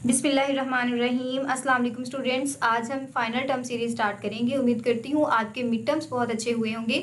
बिस्मिल्लाहिर्रहमानिर्रहीम। अस्सलाम वालेकुम स्टूडेंट्स। आज हम फाइनल टर्म सीरीज स्टार्ट करेंगे। उम्मीद करती हूँ आज के मिड टर्म्स बहुत अच्छे हुए होंगे।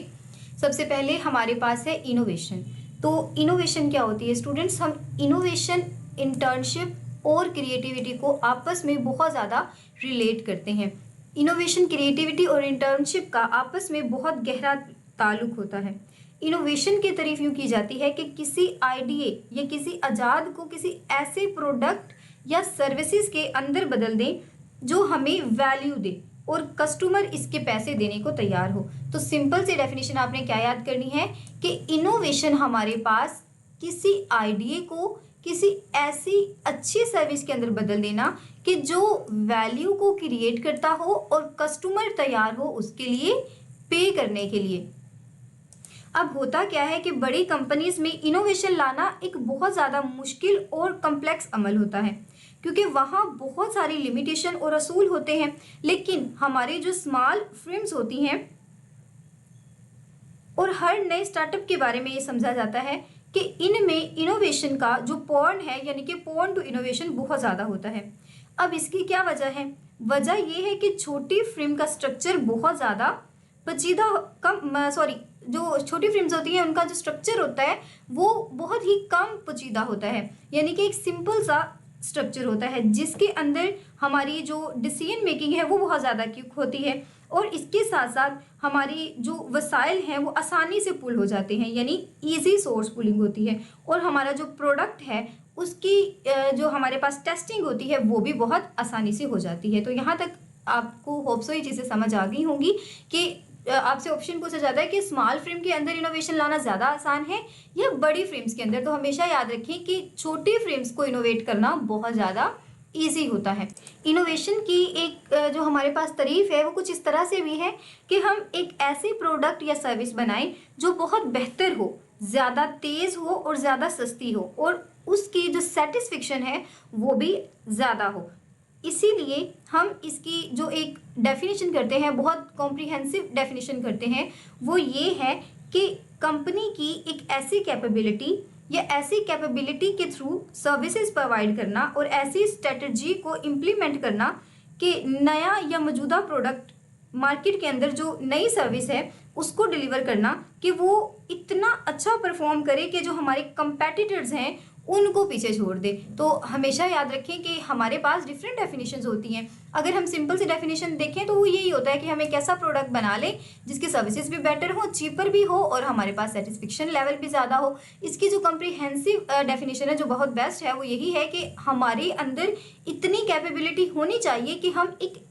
सबसे पहले हमारे पास है इनोवेशन। तो इनोवेशन क्या होती है स्टूडेंट्स? हम इनोवेशन, इंटर्नशिप और क्रिएटिविटी को आपस में बहुत ज़्यादा रिलेट करते हैं। इनोवेशन, क्रिएटिविटी और इंटर्नशिप का आपस में बहुत गहरा ताल्लुक होता है। इनोवेशन की तारीफ यूँ की जाती है कि किसी आइडिया या किसी आजाद को किसी ऐसे प्रोडक्ट या सर्विसेज के अंदर बदल दें जो हमें वैल्यू दे और कस्टमर इसके पैसे देने को तैयार हो। तो सिंपल सी डेफिनेशन आपने क्या याद करनी है कि इनोवेशन हमारे पास किसी आइडिया को किसी ऐसी अच्छी सर्विस के अंदर बदल देना कि जो वैल्यू को क्रिएट करता हो और कस्टमर तैयार हो उसके लिए पे करने के लिए। अब होता क्या है कि बड़ी कंपनीज में इनोवेशन लाना एक बहुत ज़्यादा मुश्किल और कम्प्लेक्स अमल होता है क्योंकि वहाँ बहुत सारी लिमिटेशन और असूल होते हैं। लेकिन हमारे जो स्मॉल फर्म्स होती हैं और हर नए स्टार्टअप के बारे में ये समझा जाता है कि इनमें इनोवेशन का जो पॉइंट है यानी कि पॉइंट टू इनोवेशन बहुत ज़्यादा होता है। अब इसकी क्या वजह है? वजह ये है कि छोटी फर्म का स्ट्रक्चर बहुत ज़्यादा पेचीदा जो छोटी फिल्म्स होती हैं उनका जो स्ट्रक्चर होता है वो बहुत ही कम पेचीदा होता है, यानी कि एक सिंपल सा स्ट्रक्चर होता है जिसके अंदर हमारी जो डिसीजन मेकिंग है वो बहुत ज़्यादा क्विक होती है और इसके साथ साथ हमारी जो वसाइल हैं वो आसानी से पुल हो जाते हैं, यानी इजी सोर्स पुलिंग होती है। और हमारा जो प्रोडक्ट है उसकी जो हमारे पास टेस्टिंग होती है वो भी बहुत आसानी से हो जाती है। तो यहाँ तक आपको होप सो ये चीज़ें समझ आ गई होंगी कि आपसे ऑप्शन पूछा जाता है कि स्मॉल फ्रेम के अंदर इनोवेशन लाना ज़्यादा आसान है या बड़ी फ्रेम्स के अंदर। तो हमेशा याद रखें कि छोटी फ्रेम्स को इनोवेट करना बहुत ज़्यादा इजी होता है। इनोवेशन की एक जो हमारे पास तारीफ है वो कुछ इस तरह से भी है कि हम एक ऐसी प्रोडक्ट या सर्विस बनाएं जो बहुत बेहतर हो, ज़्यादा तेज़ हो और ज़्यादा सस्ती हो और उसकी जो सेटिस्फेक्शन है वो भी ज़्यादा हो। इसीलिए हम इसकी जो एक डेफिनेशन करते हैं, बहुत कॉम्प्रिहेंसिव डेफिनेशन करते हैं, वो ये है कि कंपनी की एक ऐसी कैपेबिलिटी या ऐसी कैपेबिलिटी के थ्रू सर्विसेज प्रोवाइड करना और ऐसी स्ट्रेटजी को इम्प्लीमेंट करना कि नया या मौजूदा प्रोडक्ट मार्केट के अंदर जो नई सर्विस है उसको डिलीवर करना कि वो इतना अच्छा परफॉर्म करे कि जो हमारे कंपेटिटर्स हैं उनको पीछे छोड़ दे। तो हमेशा याद रखें कि हमारे पास डिफरेंट डेफिनेशंस होती हैं। अगर हम सिंपल सी डेफिनेशन देखें तो वो यही होता है कि हम एक ऐसा प्रोडक्ट बना लें जिसकी सर्विसेज भी बेटर हो, चीपर भी हो और हमारे पास सेटिस्फेक्शन लेवल भी ज़्यादा हो। इसकी जो कम्प्रिहेंसिव डेफिनेशन है जो बहुत बेस्ट है वो यही है कि हमारे अंदर इतनी कैपेबिलिटी होनी चाहिए कि हम एक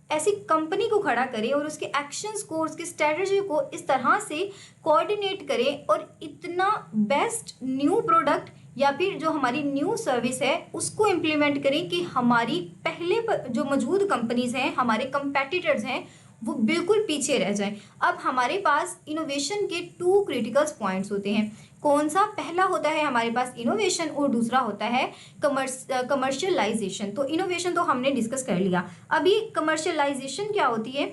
ऐसी कंपनी को खड़ा करें और उसके एक्शंस को, उसकी स्ट्रेटजी को इस तरह से कोऑर्डिनेट करें और इतना बेस्ट न्यू प्रोडक्ट या फिर जो हमारी न्यू सर्विस है उसको इम्प्लीमेंट करें कि हमारी पहले जो मौजूद कंपनीज हैं, हमारे कंपेटिटर्स हैं, वो बिल्कुल पीछे रह जाएं। अब हमारे पास इनोवेशन के 2 क्रिटिकल पॉइंट्स होते हैं। कौन सा? पहला होता है हमारे पास इनोवेशन और दूसरा होता है कमर्शियलाइजेशन। तो इनोवेशन तो हमने डिस्कस कर लिया। अभी कमर्शियलाइजेशन क्या होती है?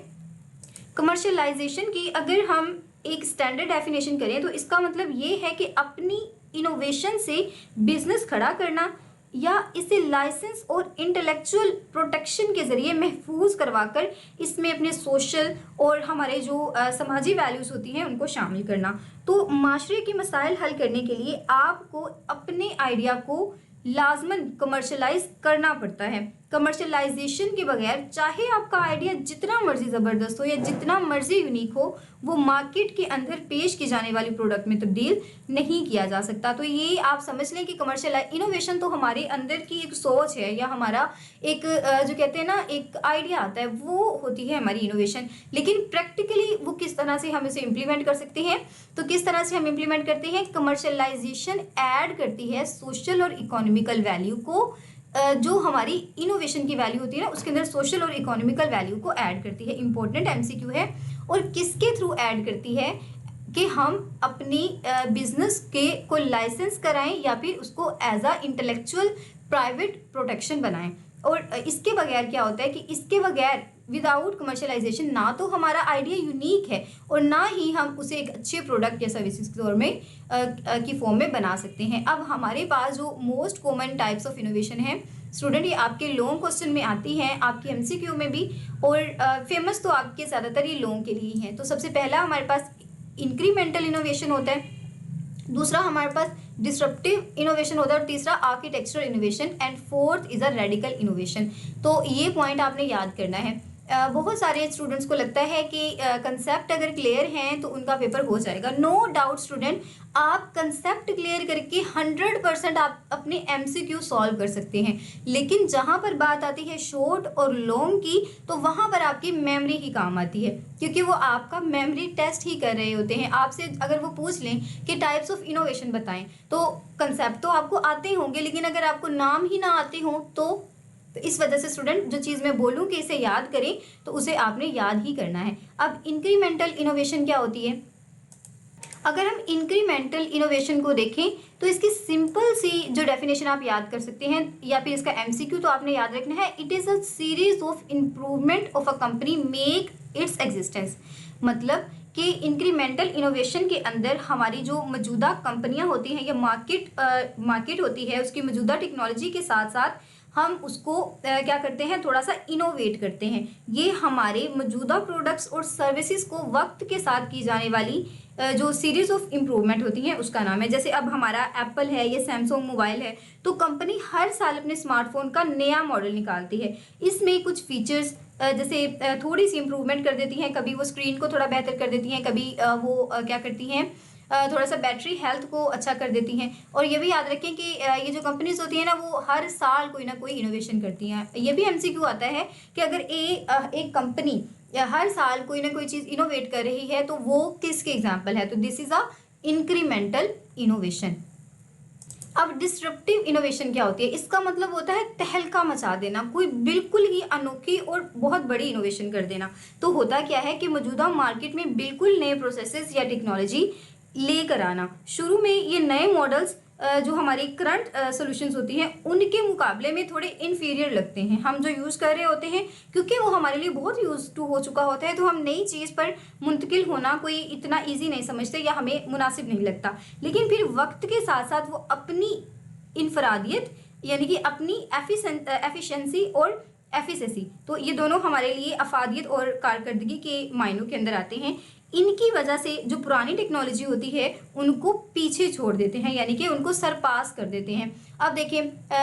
कमर्शियलाइजेशन की अगर हम एक स्टैंडर्ड डेफिनेशन करें तो इसका मतलब ये है कि अपनी इनोवेशन से बिजनेस खड़ा करना या इसे लाइसेंस और इंटेलेक्चुअल प्रोटेक्शन के ज़रिए महफूज करवाकर इसमें अपने सोशल और हमारे जो समाजी वैल्यूज़ होती हैं उनको शामिल करना। तो माशरे के मसाइल हल करने के लिए आपको अपने आइडिया को लाजमन कमर्शलाइज करना पड़ता है। कमर्शलाइजेशन के बगैर चाहे आपका आइडिया जितना मर्जी ज़बरदस्त हो या जितना मर्जी यूनिक हो, वो मार्केट के अंदर पेश की जाने वाली प्रोडक्ट में तब्दील नहीं किया जा सकता। तो ये आप समझ लें कि कमर्शियल इनोवेशन तो हमारे अंदर की एक सोच है या हमारा एक जो कहते हैं ना एक आइडिया आता है वो होती है हमारी इनोवेशन। लेकिन प्रैक्टिकली वो किस तरह से हम इसे इम्प्लीमेंट कर सकते हैं? तो किस तरह से हम इम्प्लीमेंट करते हैं? कमर्शलाइजेशन ऐड करती है सोशल और इकोनॉमिकल वैल्यू को, जो हमारी इनोवेशन की वैल्यू होती है ना उसके अंदर सोशल और इकोनॉमिकल वैल्यू को ऐड करती है। इंपॉर्टेंट एमसीक्यू है। और किसके थ्रू ऐड करती है? कि हम अपनी बिजनेस के को लाइसेंस कराएं या फिर उसको as a intellectual private protection बनाएं। और इसके बगैर क्या होता है कि इसके बगैर विदाउट कमर्शलाइजेशन ना तो हमारा आइडिया यूनिक है और ना ही हम उसे एक अच्छे प्रोडक्ट या सर्विसेज के तौर में की फॉर्म में बना सकते हैं। अब हमारे पास जो most common types of innovation है स्टूडेंट, ये आपके लॉन्ग क्वेश्चन में आती हैं, आपके एमसीक्यू में भी, और फेमस तो आपके ज़्यादातर ये लॉन्ग के लिए ही हैं। तो सबसे पहला हमारे पास इंक्रीमेंटल इनोवेशन होता है, दूसरा हमारे पास डिस्रप्टिव इनोवेशन होता है और तीसरा architectural innovation and fourth is a radical innovation. तो ये पॉइंट आपने याद करना है। बहुत सारे स्टूडेंट्स को लगता है कि कंसेप्ट अगर क्लियर हैं तो उनका पेपर हो जाएगा। नो डाउट स्टूडेंट, आप कंसेप्ट क्लियर करके 100% आप अपने एमसीक्यू सॉल्व कर सकते हैं, लेकिन जहाँ पर बात आती है शॉर्ट और लॉन्ग की तो वहाँ पर आपकी मेमोरी ही काम आती है, क्योंकि वो आपका मेमोरी टेस्ट ही कर रहे होते हैं। आपसे अगर वो पूछ लें कि टाइप्स ऑफ इनोवेशन बताएं, तो कंसेप्ट तो आपको आते होंगे, लेकिन अगर आपको नाम ही ना आते हों तो इस वजह से स्टूडेंट जो चीज़ मैं बोलूँ कि इसे याद करें तो उसे आपने याद ही करना है। अब इंक्रीमेंटल इनोवेशन क्या होती है? अगर हम इंक्रीमेंटल इनोवेशन को देखें तो इसकी सिंपल सी जो डेफिनेशन आप याद कर सकते हैं या फिर इसका एमसीक्यू तो आपने याद रखना है। It is a series of improvement of a company make its existence. मतलब कि इंक्रीमेंटल इनोवेशन के अंदर हमारी जो मौजूदा कंपनियां होती हैं या मार्केट होती है, उसकी मौजूदा टेक्नोलॉजी के साथ साथ हम उसको क्या करते हैं, थोड़ा सा इनोवेट करते हैं। ये हमारे मौजूदा प्रोडक्ट्स और सर्विसेज को वक्त के साथ की जाने वाली जो सीरीज ऑफ इम्प्रूवमेंट होती हैं उसका नाम है। जैसे अब हमारा एप्पल है, ये सैमसंग मोबाइल है, तो कंपनी हर साल अपने स्मार्टफोन का नया मॉडल निकालती है। इसमें कुछ फीचर्स जैसे थोड़ी सी इम्प्रूवमेंट कर देती हैं, कभी वो स्क्रीन को थोड़ा बेहतर कर देती हैं, कभी वो क्या करती हैं, थोड़ा सा बैटरी हेल्थ को अच्छा कर देती हैं। और ये भी याद रखें कि ये जो कंपनीज होती हैं ना, वो हर साल कोई ना कोई इनोवेशन करती हैं। ये भी एमसीक्यू आता है कि अगर एक कंपनी हर साल कोई ना कोई चीज़ इनोवेट कर रही है तो वो किसके एग्जाम्पल है? तो this is a incremental innovation. अब डिस्ट्रप्टिव इनोवेशन क्या होती है? इसका मतलब होता है तहलका मचा देना, कोई बिल्कुल ही अनोखी और बहुत बड़ी इनोवेशन कर देना। तो होता क्या है कि मौजूदा मार्केट में बिल्कुल नए प्रोसेसेस या टेक्नोलॉजी लेकर आना। शुरू में ये नए मॉडल्स जो हमारी करंट सॉल्यूशंस होती हैं उनके मुकाबले में थोड़े इन्फीरियर लगते हैं। हम जो यूज़ कर रहे होते हैं क्योंकि वो हमारे लिए बहुत यूज टू हो चुका होता है, तो हम नई चीज़ पर मुंतकिल होना कोई इतना ईजी नहीं समझते या हमें मुनासिब नहीं लगता। लेकिन फिर वक्त के साथ साथ वो अपनी इनफरादियत यानी कि अपनी एफिशिएंसी और एफिशिएंसी, तो ये दोनों हमारे लिए अफादियत और कारकर्दगी के मायनों के अंदर आते हैं। इनकी वजह से जो पुरानी टेक्नोलॉजी होती है उनको पीछे छोड़ देते हैं, यानी कि उनको सरपास कर देते हैं। अब देखिए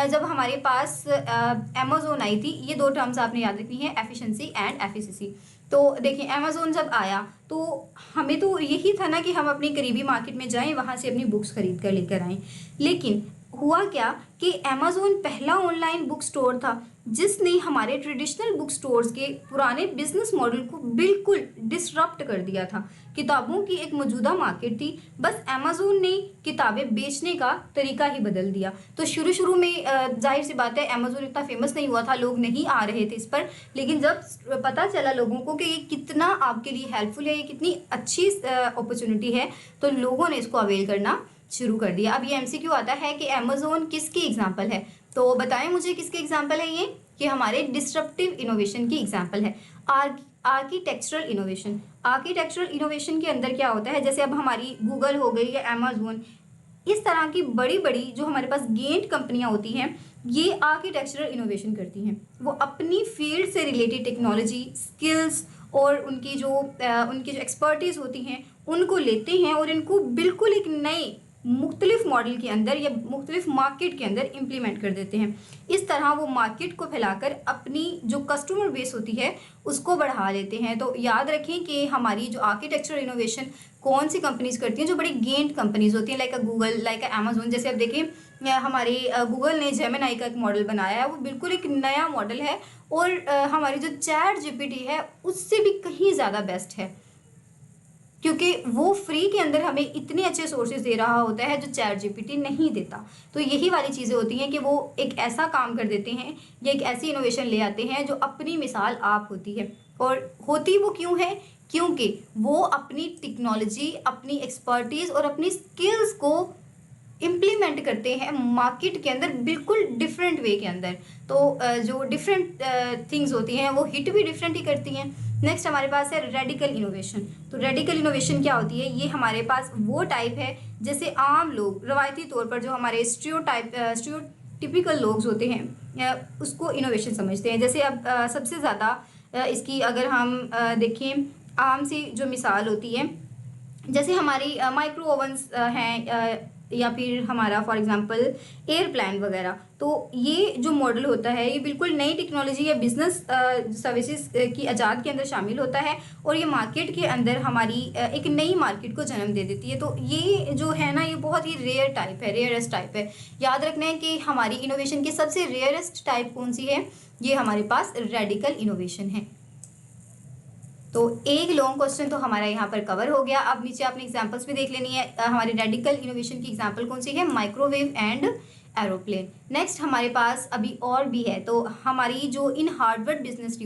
जब हमारे पास अमेज़ोन आई थी, ये दो टर्म्स आपने याद रखनी है, एफिशिएंसी एंड एफिशिएंसी। तो देखिए अमेज़ोन जब आया तो हमें तो यही था ना कि हम अपनी करीबी मार्केट में जाएं, वहाँ से अपनी बुक्स खरीद कर लेकर आएँ। लेकिन हुआ क्या कि अमेज़ोन पहला ऑनलाइन बुक स्टोर था जिसने हमारे ट्रेडिशनल बुक स्टोर्स के पुराने बिजनेस मॉडल को बिल्कुल डिसरप्ट कर दिया था। किताबों की एक मौजूदा मार्केट थी, बस अमेज़ोन ने किताबें बेचने का तरीका ही बदल दिया। तो शुरू में जाहिर सी बात है अमेज़ोन इतना फेमस नहीं हुआ था, लोग नहीं आ रहे थे इस पर, लेकिन जब पता चला लोगों को कि ये कितना आपके लिए हेल्पफुल है, ये कितनी अच्छी अपॉर्चुनिटी है, तो लोगों ने इसको अवेल करना शुरू कर दिया। अब ये एमसीक्यू आता है कि अमेज़ोन किसकी एग्जाम्पल है? तो बताएं मुझे किसके एग्जाम्पल है ये? कि हमारे डिस्ट्रप्टिव इनोवेशन की एग्जाम्पल है। Architectural innovation. आर्किटेक्चरल इनोवेशन के अंदर क्या होता है, जैसे अब हमारी गूगल हो गई या अमेज़ोन, इस तरह की बड़ी बड़ी जो हमारे पास गेंट कंपनियां होती हैं, ये आर्किटेक्चरल इनोवेशन करती हैं। वो अपनी फील्ड से रिलेटेड टेक्नोलॉजी, स्किल्स और उनकी जो एक्सपर्टीज़ होती हैं उनको लेते हैं और इनको बिल्कुल एक नए मुख्तलिफ मॉडल के अंदर या मुख्तलिफ मार्केट के अंदर इम्प्लीमेंट कर देते हैं। इस तरह वो मार्केट को फैलाकर अपनी जो कस्टमर बेस होती है उसको बढ़ा लेते हैं। तो याद रखें कि हमारी जो आर्किटेक्चरल इनोवेशन कौन सी कंपनीज करती हैं? जो बड़ी गेंट कंपनीज होती हैं, लाइक अ गूगल, लाइक अ अमेज़ोन। जैसे अब देखें हमारे गूगल ने जेमिनी का एक मॉडल बनाया है, वो बिल्कुल एक नया मॉडल है और हमारी जो चैट जीपीटी है उससे भी कहीं ज़्यादा बेस्ट है, क्योंकि वो फ्री के अंदर हमें इतने अच्छे सोर्सेज दे रहा होता है जो चैट जीपीटी नहीं देता। तो यही वाली चीज़ें होती हैं कि वो एक ऐसा काम कर देते हैं या एक ऐसी इनोवेशन ले आते हैं जो अपनी मिसाल आप होती है। और होती वो क्यों है? क्योंकि वो अपनी टेक्नोलॉजी, अपनी एक्सपर्टीज़ और अपनी स्किल्स को इम्प्लीमेंट करते हैं मार्केट के अंदर बिल्कुल डिफरेंट वे के अंदर। तो जो डिफरेंट थिंग्स होती हैं वो हिट भी डिफरेंट ही करती हैं। नेक्स्ट हमारे पास है रेडिकल इनोवेशन। तो रेडिकल इनोवेशन क्या होती है? ये हमारे पास वो टाइप है जैसे आम लोग रवायती तौर पर जो हमारे स्टीरियोटिपिकल लोग होते हैं उसको इनोवेशन समझते हैं। जैसे अब सबसे ज़्यादा इसकी अगर हम देखें आम सी जो मिसाल होती है, जैसे हमारी माइक्रो ओवन्स हैं या फिर हमारा फॉर एग्जांपल एयरप्लेन वगैरह। तो ये जो मॉडल होता है ये बिल्कुल नई टेक्नोलॉजी या बिजनेस सर्विसेज की इजाद के अंदर शामिल होता है और ये मार्केट के अंदर हमारी एक नई मार्केट को जन्म दे देती है। तो ये जो है ना, ये बहुत ही रेयर टाइप है, रेयरेस्ट टाइप है। याद रखना है कि हमारी इनोवेशन की सबसे रेयरेस्ट टाइप कौन सी है? ये हमारे पास रेडिकल इनोवेशन है। तो एक लॉन्ग क्वेश्चन तो हमारा यहाँ पर कवर हो गया। अब नीचे आपने एग्जांपल्स भी देख लेनी है। हमारे रेडिकल इनोवेशन की एग्जांपल कौन सी है? Microwave and aeroplane. नेक्स्ट हमारे पास अभी और भी है। तो हमारी जो इन हार्वर्ड बिजनेस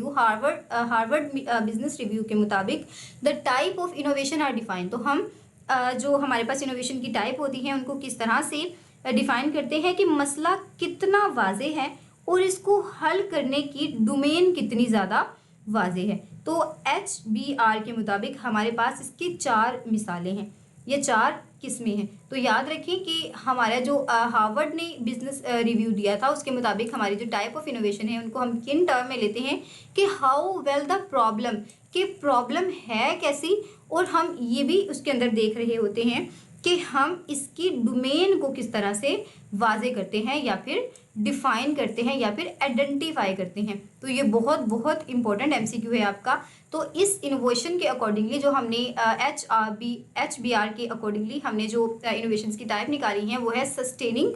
रिव्यू के मुताबिक the type of innovation are defined. तो हम जो हमारे पास इनोवेशन की टाइप होती हैं उनको किस तरह से डिफाइन करते हैं कि मसला कितना वाजे है और इसको हल करने की डोमेन कितनी ज़्यादा वाजे है। तो HBR के मुताबिक हमारे पास इसकी 4 मिसालें हैं, ये 4 किस्में हैं। तो याद रखें कि हमारा जो हार्वर्ड ने बिजनेस रिव्यू दिया था उसके मुताबिक हमारी जो टाइप ऑफ इनोवेशन है उनको हम किन टर्म में लेते हैं कि हाउ वेल द प्रॉब्लम, कि प्रॉब्लम है कैसी, और हम ये भी उसके अंदर देख रहे होते हैं कि हम इसकी डोमेन को किस तरह से वाजे करते हैं या फिर डिफाइन करते हैं या फिर आइडेंटिफाई करते हैं। तो ये बहुत बहुत इंपॉर्टेंट MCQ है आपका। तो इस इनोवेशन के अकॉर्डिंगली जो हमने HBR के अकॉर्डिंगली हमने जो इनोवेशंस की टाइप निकाली हैं वो है sustaining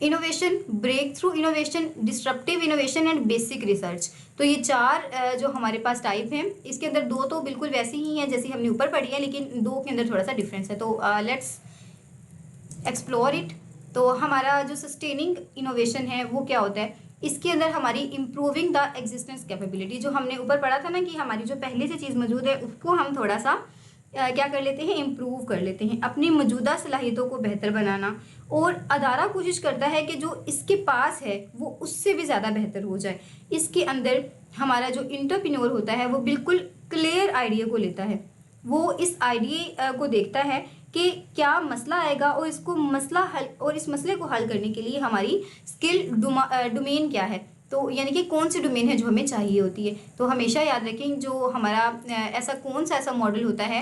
innovation, breakthrough innovation, disruptive innovation and basic research. तो ये 4 जो हमारे पास टाइप हैं, इसके अंदर 2 तो बिल्कुल वैसी ही हैं जैसी हमने ऊपर पढ़ी है, लेकिन 2 के अंदर थोड़ा सा डिफरेंस है। तो लेट्स एक्सप्लोर इट। तो हमारा जो सस्टेनिंग इनोवेशन है वो क्या होता है? इसके अंदर हमारी इम्प्रूविंग द एग्जिस्टेंस कैपेबिलिटी, जो हमने ऊपर पढ़ा था ना कि हमारी जो पहले से चीज़ मौजूद है उसको हम थोड़ा सा क्या कर लेते हैं? इम्प्रूव कर लेते हैं, अपनी मौजूदा सलाहियतों को बेहतर बनाना। और अदारा कोशिश करता है कि जो इसके पास है वो उससे भी ज़्यादा बेहतर हो जाए। इसके अंदर हमारा जो इंटरप्रेन्योर होता है वो बिल्कुल क्लियर आइडिया को लेता है, वो इस आइडिया को देखता है कि क्या मसला आएगा और इसको मसला हल, और इस मसले को हल करने के लिए हमारी स्किल डोमेन क्या है। तो यानी कि कौन सी डोमेन है जो हमें चाहिए होती है। तो हमेशा याद रखें जो हमारा ऐसा कौन सा ऐसा मॉडल होता है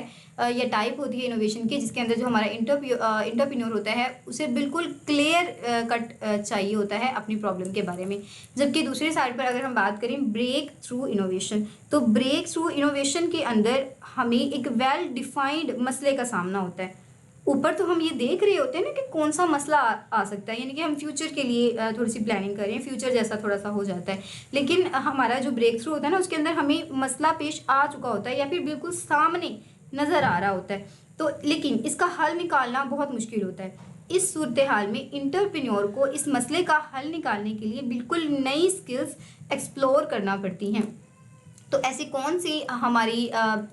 या टाइप होती है इनोवेशन की जिसके अंदर जो हमारा इंटरप्रेन्योर होता है उसे बिल्कुल क्लियर कट चाहिए होता है अपनी प्रॉब्लम के बारे में। जबकि दूसरी साइड पर अगर हम बात करें ब्रेक थ्रू इनोवेशन, तो ब्रेक थ्रू इनोवेशन के अंदर हमें एक वेल डिफाइंड मसले का सामना होता है। ऊपर तो हम ये देख रहे होते हैं ना कि कौन सा मसला आ सकता है, यानी कि हम फ्यूचर के लिए थोड़ी सी प्लानिंग करें, फ्यूचर जैसा थोड़ा सा हो जाता है। लेकिन हमारा जो ब्रेक थ्रू होता है ना उसके अंदर हमें मसला पेश आ चुका होता है या फिर बिल्कुल सामने नज़र आ रहा होता है। तो लेकिन इसका हल निकालना बहुत मुश्किल होता है। इस सूरत हाल में इंटरप्रेन्योर को इस मसले का हल निकालने के लिए बिल्कुल नई स्किल्स एक्सप्लोर करना पड़ती हैं। तो ऐसी कौन सी हमारी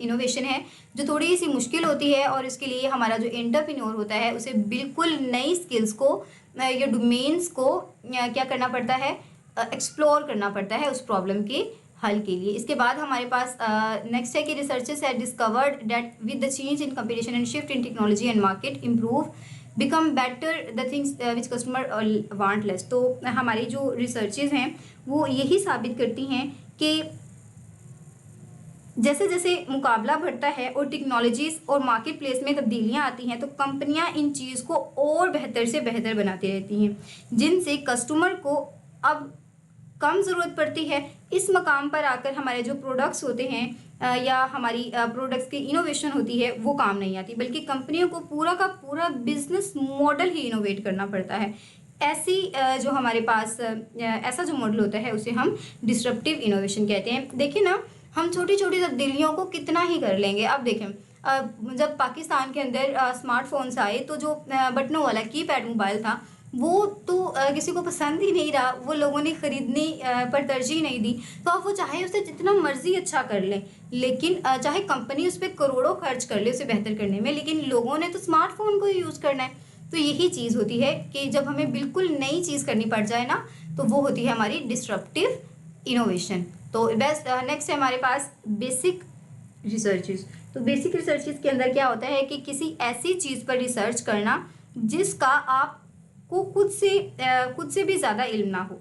इनोवेशन है जो थोड़ी सी मुश्किल होती है और इसके लिए हमारा जो एंटरप्रेन्योर होता है उसे बिल्कुल नई स्किल्स को या डोमेन्स को क्या करना पड़ता है? एक्सप्लोर करना पड़ता है उस प्रॉब्लम के हल के लिए। इसके बाद हमारे पास नेक्स्ट है कि researchers have discovered that with the change in competition and shift in technology and market improve become better the things which customer want less. तो हमारी जो रिसर्चेज हैं वो यही साबित करती हैं कि जैसे जैसे मुकाबला बढ़ता है और टेक्नोलॉजीज़ और मार्केट प्लेस में तब्दीलियां आती हैं तो कंपनियां इन चीज़ को और बेहतर से बेहतर बनाती रहती हैं, जिनसे कस्टमर को अब कम ज़रूरत पड़ती है। इस मकाम पर आकर हमारे जो प्रोडक्ट्स होते हैं या हमारी प्रोडक्ट्स की इनोवेशन होती है वो काम नहीं आती, बल्कि कंपनियों को पूरा का पूरा बिजनेस मॉडल ही इनोवेट करना पड़ता है। ऐसी जो हमारे पास ऐसा जो मॉडल होता है उसे हम डिस्ट्रप्टिव इनोवेशन कहते हैं। देखिए ना, हम छोटी छोटी तब्दीलियों को कितना ही कर लेंगे। अब देखें जब पाकिस्तान के अंदर स्मार्टफोन्स आए तो जो बटनों वाला कीपैड मोबाइल था वो तो किसी को पसंद ही नहीं रहा, वो लोगों ने ख़रीदने पर तरजीह नहीं दी। तो अब वो चाहे उसे जितना मर्जी अच्छा कर लें, लेकिन चाहे कंपनी उस पर करोड़ों खर्च कर ले उसे बेहतर करने में, लेकिन लोगों ने तो स्मार्टफोन को ही यूज़ करना है। तो यही चीज़ होती है कि जब हमें बिल्कुल नई चीज़ करनी पड़ जाए ना, तो वो होती है हमारी डिस्ट्रप्टिव इनोवेशन। तो बेस्ट नेक्स्ट है हमारे पास बेसिक रिसर्चेस। तो बेसिक रिसर्चेस के अंदर क्या होता है कि किसी ऐसी चीज़ पर रिसर्च करना जिसका आपको खुद से भी ज़्यादा इल्म ना हो।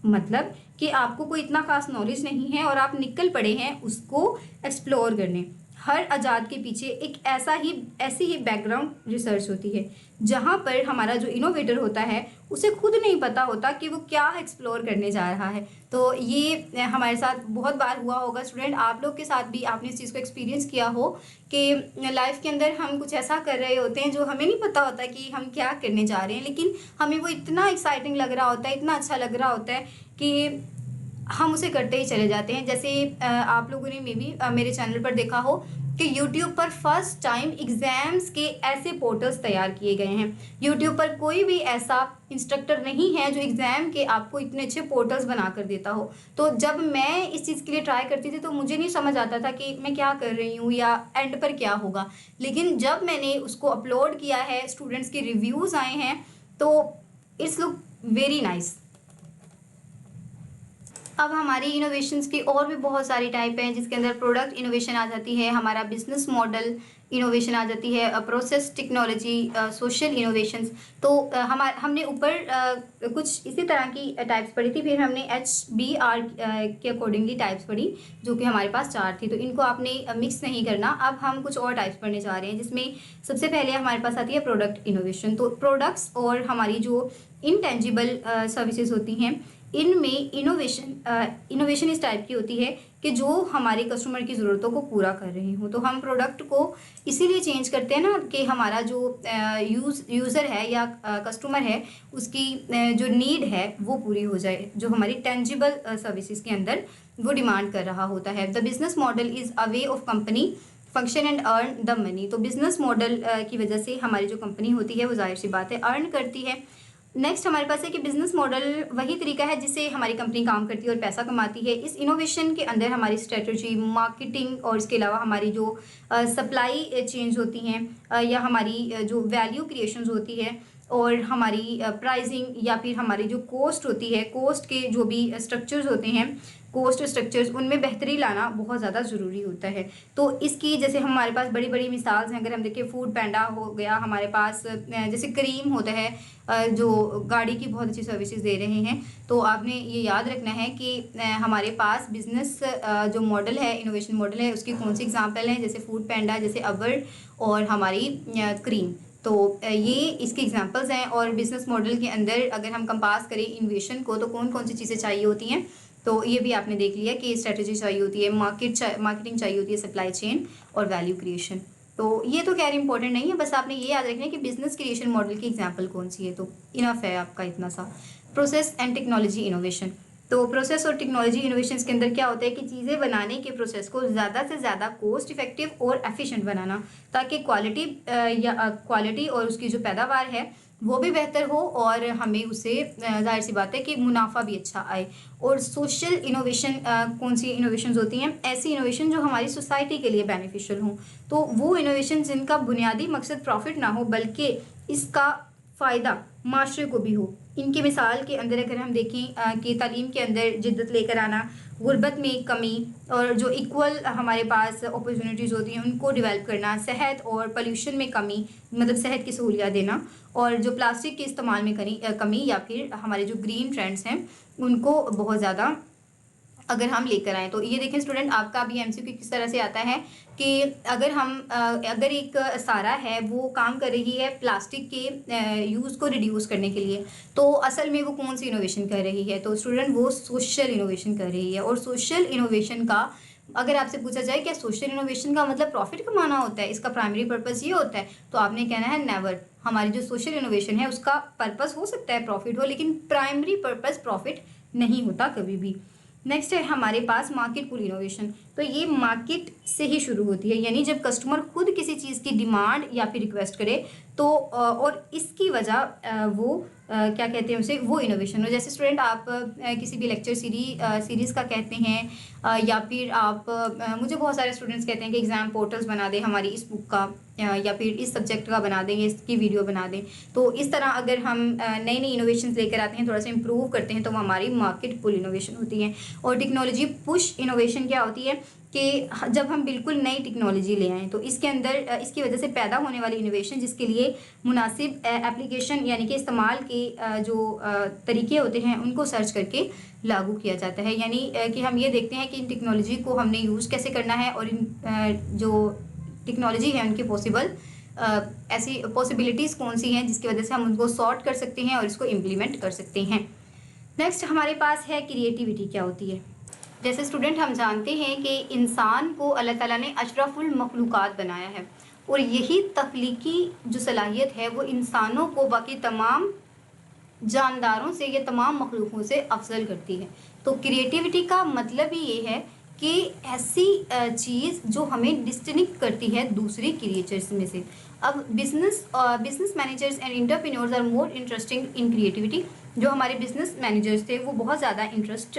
मतलब कि आपको कोई इतना खास नॉलेज नहीं है और आप निकल पड़े हैं उसको एक्सप्लोर करने। हर आजाद के पीछे एक ऐसी ही बैकग्राउंड रिसर्च होती है जहाँ पर हमारा जो इनोवेटर होता है उसे खुद नहीं पता होता कि वो क्या एक्सप्लोर करने जा रहा है। तो ये हमारे साथ बहुत बार हुआ होगा स्टूडेंट, आप लोग के साथ भी आपने इस चीज़ को एक्सपीरियंस किया हो कि लाइफ के अंदर हम कुछ ऐसा कर रहे होते हैं जो हमें नहीं पता होता कि हम क्या करने जा रहे हैं, लेकिन हमें वो इतना एक्साइटिंग लग रहा होता है, इतना अच्छा लग रहा होता है कि हम उसे करते ही चले जाते हैं। जैसे आप लोगों ने मे बी मेरे चैनल पर देखा हो कि YouTube पर फर्स्ट टाइम एग्ज़ाम्स के ऐसे पोर्टल्स तैयार किए गए हैं। YouTube पर कोई भी ऐसा इंस्ट्रक्टर नहीं है जो एग्ज़ाम के आपको इतने अच्छे पोर्टल्स बना कर देता हो। तो जब मैं इस चीज़ के लिए ट्राई करती थी तो मुझे नहीं समझ आता था कि मैं क्या कर रही हूँ या एंड पर क्या होगा, लेकिन जब मैंने उसको अपलोड किया है, स्टूडेंट्स के रिव्यूज़ आए हैं, तो इट्स लुक वेरी नाइस। अब हमारी इनोवेशंस की और भी बहुत सारी टाइप हैं, जिसके अंदर प्रोडक्ट इनोवेशन आ जाती है, हमारा बिजनेस मॉडल इनोवेशन आ जाती है, प्रोसेस टेक्नोलॉजी, सोशल इनोवेशंस। तो हमने ऊपर कुछ इसी तरह की टाइप्स पढ़ी थी, फिर हमने HBR के अकॉर्डिंगली टाइप्स पढ़ी जो कि हमारे पास 4 थी। तो इनको आपने मिक्स नहीं करना। अब हम कुछ और टाइप्स पढ़ने जा रहे हैं, जिसमें सबसे पहले हमारे पास आती है प्रोडक्ट इनोवेशन। तो प्रोडक्ट्स और हमारी जो इनटेंजिबल सर्विसेज होती हैं, इनमें इनोवेशन इस टाइप की होती है कि जो हमारे कस्टमर की ज़रूरतों को पूरा कर रही हूँ। तो हम प्रोडक्ट को इसीलिए चेंज करते हैं ना कि हमारा जो यूज़र है या कस्टमर है उसकी जो नीड है वो पूरी हो जाए, जो हमारी टेंजिबल सर्विसेज के अंदर वो डिमांड कर रहा होता है। The business model is a way of company function and earn the money. तो बिजनेस मॉडल की वजह से हमारी जो कंपनी होती है वो जाहिर सी बात है अर्न करती है। नेक्स्ट हमारे पास है कि बिजनेस मॉडल वही तरीका है जिससे हमारी कंपनी काम करती है और पैसा कमाती है। इस इनोवेशन के अंदर हमारी स्ट्रेटजी, मार्केटिंग और इसके अलावा हमारी जो सप्लाई चेन्स होती हैं या हमारी जो वैल्यू क्रिएशंस होती है और हमारी प्राइसिंग या फिर हमारी जो कॉस्ट होती है, कॉस्ट के जो भी स्ट्रक्चर्स होते हैं, कॉस्ट स्ट्रक्चर्स, उनमें बेहतरी लाना बहुत ज़्यादा ज़रूरी होता है। तो इसकी जैसे हमारे पास बड़ी बड़ी मिसाल्स हैं, अगर हम देखें फूड पैंडा हो गया, हमारे पास जैसे करीम होता है जो गाड़ी की बहुत अच्छी सर्विसेज दे रहे हैं। तो आपने ये याद रखना है कि हमारे पास बिजनेस जो मॉडल है, इनोवेशन मॉडल है, उसकी कौन सी एग्जांपल हैं, जैसे फूड पैंडा, जैसे अवर और हमारी करीम। तो ये इसके एग्जांपल्स हैं। और बिजनेस मॉडल के अंदर अगर हम कंपास करें इनोवेशन को तो कौन कौन सी चीज़ें चाहिए होती हैं, तो ये भी आपने देख लिया कि स्ट्रेटजी चाहिए होती है, मार्केटिंग चाहिए होती है, सप्लाई चेन और वैल्यू क्रिएशन। तो ये तो खैर इंपॉर्टेंट नहीं है, बस आपने ये याद रखना है कि बिजनेस क्रिएशन मॉडल की एग्जांपल कौन सी है। तो इनफ है आपका इतना सा। Process and technology innovation. तो प्रोसेस और टेक्नोलॉजी इनोवेशन के अंदर क्या होता है कि चीज़ें बनाने के प्रोसेस को ज़्यादा से ज़्यादा कॉस्ट इफेक्टिव और एफिशिएंट बनाना, ताकि क्वालिटी और उसकी जो पैदावार है वो भी बेहतर हो और हमें उससे जाहिर सी बात है कि मुनाफा भी अच्छा आए। और सोशल इनोवेशन कौन सी इनोवेशंस होती हैं? ऐसी इनोवेशन जो हमारी सोसाइटी के लिए बेनिफिशियल हों। तो वो इनोवेशन जिनका बुनियादी मकसद प्रॉफिट ना हो बल्कि इसका फ़ायदा माशरे को भी हो। इनकी मिसाल के अंदर अगर हम देखें कि तालीम के अंदर जिद्दत लेकर आना, गुर्बत में कमी और जो इक्वल हमारे पास अपॉर्चुनिटीज़ होती हैं उनको डेवलप करना, सेहत और पोल्यूशन में कमी, मतलब सेहत की सहूलियत देना, और जो प्लास्टिक के इस्तेमाल में कमी या फिर हमारे जो ग्रीन ट्रेंड्स हैं उनको बहुत ज़्यादा अगर हम लेकर आएँ। तो ये देखें स्टूडेंट, आपका अभी एमसीक्यू किस तरह से आता है कि अगर एक सारा है वो काम कर रही है प्लास्टिक के यूज़ को रिड्यूस करने के लिए, तो असल में वो कौन सी इनोवेशन कर रही है? तो स्टूडेंट वो सोशल इनोवेशन कर रही है। और सोशल इनोवेशन का अगर आपसे पूछा जाए क्या सोशल इनोवेशन का मतलब प्रॉफिट कमाना होता है, इसका प्राइमरी पर्पस ये होता है, तो आपने कहना है नेवर। हमारी जो सोशल इनोवेशन है उसका पर्पस हो सकता है प्रॉफिट हो, लेकिन प्राइमरी पर्पस प्रॉफिट नहीं होता कभी भी। नेक्स्ट है हमारे पास मार्केट पुल इनोवेशन। तो ये मार्केट से ही शुरू होती है, यानी जब कस्टमर खुद किसी चीज़ की डिमांड या फिर रिक्वेस्ट करे तो और इसकी वजह वो क्या कहते हैं उसे, वो इनोवेशन हो। जैसे स्टूडेंट आप किसी भी लेक्चर सीरीज़ का कहते हैं या फिर आप मुझे बहुत सारे स्टूडेंट्स कहते हैं कि एग्ज़ाम पोर्टल्स बना दे हमारी इस बुक का, या फिर इस सब्जेक्ट का बना दें, इसकी वीडियो बना दें। तो इस तरह अगर हम नई नई इनोवेशंस लेकर आते हैं, थोड़ा सा इम्प्रूव करते हैं, तो वो हमारी मार्केट पुल इनोवेशन होती है। और टेक्नोलॉजी पुश इनोवेशन क्या होती है कि जब हम बिल्कुल नई टेक्नोलॉजी ले आएँ तो इसके अंदर इसकी वजह से पैदा होने वाली इनोवेशन, जिसके लिए मुनासिब एप्लीकेशन यानी कि इस्तेमाल के जो तरीके होते हैं उनको सर्च करके लागू किया जाता है। यानी कि हम ये देखते हैं कि इन टेक्नोलॉजी को हमने यूज़ कैसे करना है, और इन जो टेक्नोलॉजी है उनकी ऐसी पॉसिबिलिटीज़ कौन सी हैं जिसकी वजह से हम उनको सॉर्ट कर सकते हैं और इसको इम्प्लीमेंट कर सकते हैं। नेक्स्ट हमारे पास है क्रिएटिविटी क्या होती है। जैसे स्टूडेंट हम जानते हैं कि इंसान को अल्लाह ताला ने अशरफुल मखलूक़ात बनाया है, और यही तख्लीकी जो सलाहियत है वो इंसानों को बाकी तमाम जानदारों से या तमाम मखलूक़ों से अफजल करती है। तो क्रिएटिविटी का मतलब ही ये है कि ऐसी चीज़ जो हमें डिस्टिंक्ट करती है दूसरी क्रिएचर्स में से। अब business managers and entrepreneurs are more interesting in creativity. जो हमारे बिजनेस मैनेजर्स थे वो बहुत ज़्यादा इंटरेस्ट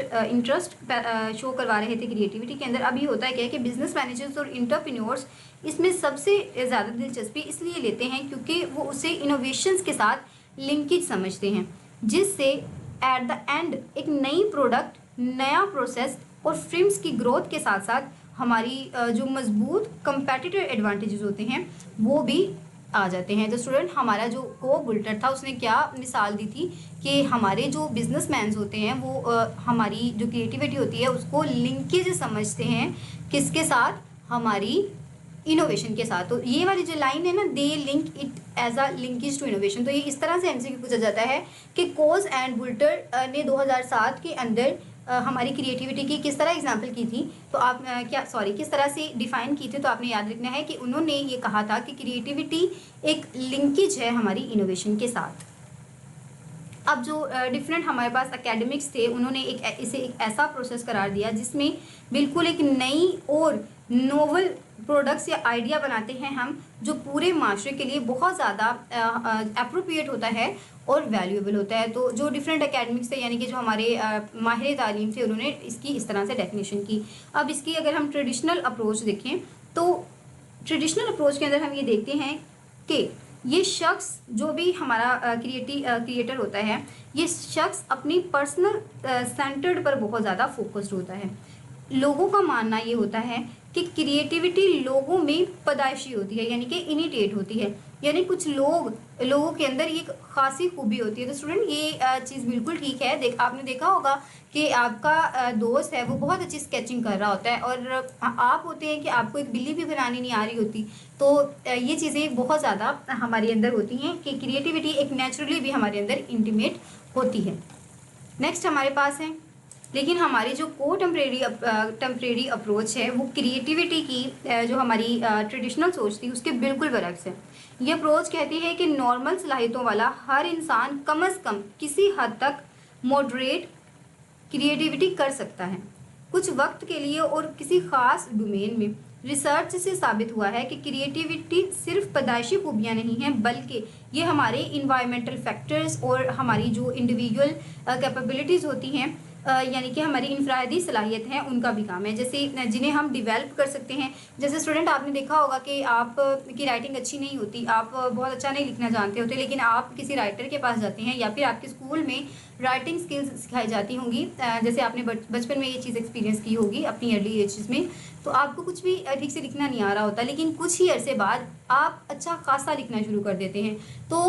शो करवा रहे थे क्रिएटिविटी के अंदर। अभी होता है क्या है कि बिजनेस मैनेजर्स और एंटरप्रेन्योर्स इसमें सबसे ज़्यादा दिलचस्पी इसलिए लेते हैं क्योंकि वो उसे इनोवेशंस के साथ लिंकेज समझते हैं, जिससे एट द एंड एक नई प्रोडक्ट, नया प्रोसेस और फिल्म्स की ग्रोथ के साथ साथ हमारी जो मजबूत कंपेटिटिव एडवांटेजेस होते हैं वो भी आ जाते हैं। तो स्टूडेंट हमारा जो को बुल्टर था उसने क्या मिसाल दी थी कि हमारे जो बिजनेसमैन्स होते हैं वो हमारी जो क्रिएटिविटी होती है उसको लिंकेज समझते हैं, किसके साथ, हमारी इनोवेशन के साथ। तो ये वाली जो लाइन है ना, they link it as a linkage to innovation, तो ये इस तरह से एमसीक्यू पूछा जाता है कि कोज एंड बुल्टर ने 2007 के अंदर हमारी क्रिएटिविटी की किस तरह एग्जाम्पल की थी, तो आप किस तरह से डिफाइन की थी। तो आपने याद रखना है कि उन्होंने ये कहा था कि क्रिएटिविटी एक लिंकेज है हमारी इनोवेशन के साथ। अब जो डिफरेंट हमारे पास एकेडमिक्स थे उन्होंने इसे एक ऐसा प्रोसेस करार दिया जिसमें बिल्कुल एक नई और नोवल प्रोडक्ट्स या आइडिया बनाते हैं हम, जो पूरे माशरे के लिए बहुत ज़्यादा अप्रोप्रिएट होता है और वैल्यूएबल होता है। तो जो डिफरेंट एकेडमिक्स थे यानी कि जो हमारे माहिर तालीम थे उन्होंने इसकी इस तरह से डेफिनेशन की। अब इसकी अगर हम ट्रेडिशनल अप्रोच देखें तो ट्रेडिशनल अप्रोच के अंदर हम ये देखते हैं कि ये शख्स जो भी हमारा क्रिएटर होता है, ये शख्स अपनी पर्सनल सेंटर्ड पर बहुत ज़्यादा फोकस्ड होता है। लोगों का मानना ये होता है कि क्रिएटिविटी लोगों में पैदाइशी होती है, यानी कि इनिटेट होती है, यानी कुछ लोगों के अंदर ये खासी खूबी होती है। तो स्टूडेंट ये चीज़ बिल्कुल ठीक है। आपने देखा होगा कि आपका दोस्त है वो बहुत अच्छी स्केचिंग कर रहा होता है, और आप होते हैं कि आपको एक बिल्ली भी बनानी नहीं आ रही होती। तो ये चीज़ें बहुत ज़्यादा हमारे अंदर होती हैं कि क्रिएटिविटी एक नेचुरली भी हमारे अंदर इंटीमेट होती है। नेक्स्ट हमारे पास है, लेकिन हमारी जो टेम्परेरी अप्रोच है वो क्रिएटिविटी की जो हमारी ट्रेडिशनल सोच थी उसके बिल्कुल बरक्स है। ये अप्रोच कहती है कि नॉर्मल सलाहियतों वाला हर इंसान कम अज़ कम किसी हद तक मॉडरेट क्रिएटिविटी कर सकता है कुछ वक्त के लिए और किसी ख़ास डोमेन में। रिसर्च से साबित हुआ है कि क्रिएटिविटी सिर्फ पैदाइशी खूबियाँ नहीं हैं, बल्कि ये हमारे इन्वायरमेंटल फैक्टर्स और हमारी जो इंडिविजुअल कैपेबिलिटीज़ होती हैं यानी कि हमारी इनफरादी सलाहियत है उनका भी काम है, जैसे जिन्हें हम डिवेल्प कर सकते हैं। जैसे स्टूडेंट आपने देखा होगा कि आप की राइटिंग अच्छी नहीं होती, आप बहुत अच्छा नहीं लिखना जानते होते, लेकिन आप किसी राइटर के पास जाते हैं या फिर आपके स्कूल में राइटिंग स्किल्स सिखाई जाती होंगी। जैसे आपने बचपन में ये चीज़ एक्सपीरियंस की होगी अपनी अर्ली एजेस में, तो आपको कुछ भी ठीक से लिखना नहीं आ रहा होता, लेकिन कुछ ही अरसे बाद आप अच्छा खासा लिखना शुरू कर देते हैं। तो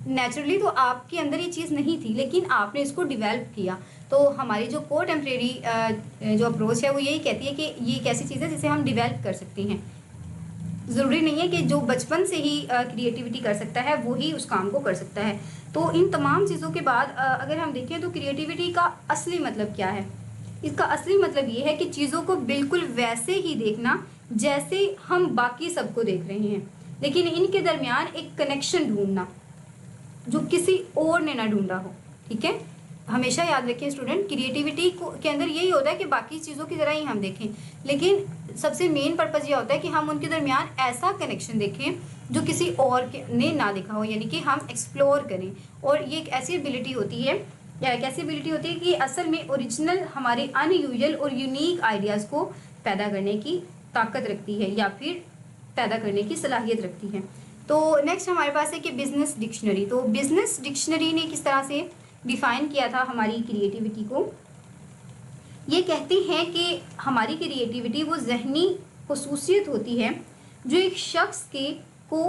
नेचुरली तो आपके अंदर ये चीज़ नहीं थी, लेकिन आपने इसको डिवेल्प किया। तो हमारी जो को टेम्परेरी जो अप्रोच है वो यही कहती है कि ये एक ऐसी चीज़ है जिसे हम डिवेल्प कर सकते हैं। ज़रूरी नहीं है कि जो बचपन से ही क्रिएटिविटी कर सकता है वो ही उस काम को कर सकता है। तो इन तमाम चीज़ों के बाद अगर हम देखें तो क्रिएटिविटी का असली मतलब क्या है। इसका असली मतलब ये है कि चीज़ों को बिल्कुल वैसे ही देखना जैसे हम बाकी सबको देख रहे हैं, लेकिन इनके दरमियान एक कनेक्शन ढूंढना जो किसी और ने ना ढूंढा हो। ठीक है, हमेशा याद रखें स्टूडेंट, क्रिएटिविटी के अंदर यही होता है कि बाकी चीज़ों की तरह ही हम देखें, लेकिन सबसे मेन पर्पज़ ये होता है कि हम उनके दरमियान ऐसा कनेक्शन देखें जो किसी और ने ना देखा हो, यानी कि हम एक्सप्लोर करें। और ये एक ऐसी एबिलिटी होती है कि असल में ओरिजिनल हमारे अनयूजुअल और यूनिक आइडियाज़ को पैदा करने की ताकत रखती है, या फिर पैदा करने की सलाहियत रखती है। तो नेक्स्ट हमारे पास है कि बिजनेस डिक्शनरी। तो बिजनेस डिक्शनरी ने किस तरह से डिफाइन किया था हमारी क्रिएटिविटी को। ये कहते हैं कि हमारी क्रिएटिविटी वो जहनी खसूसियत होती है जो एक शख्स के को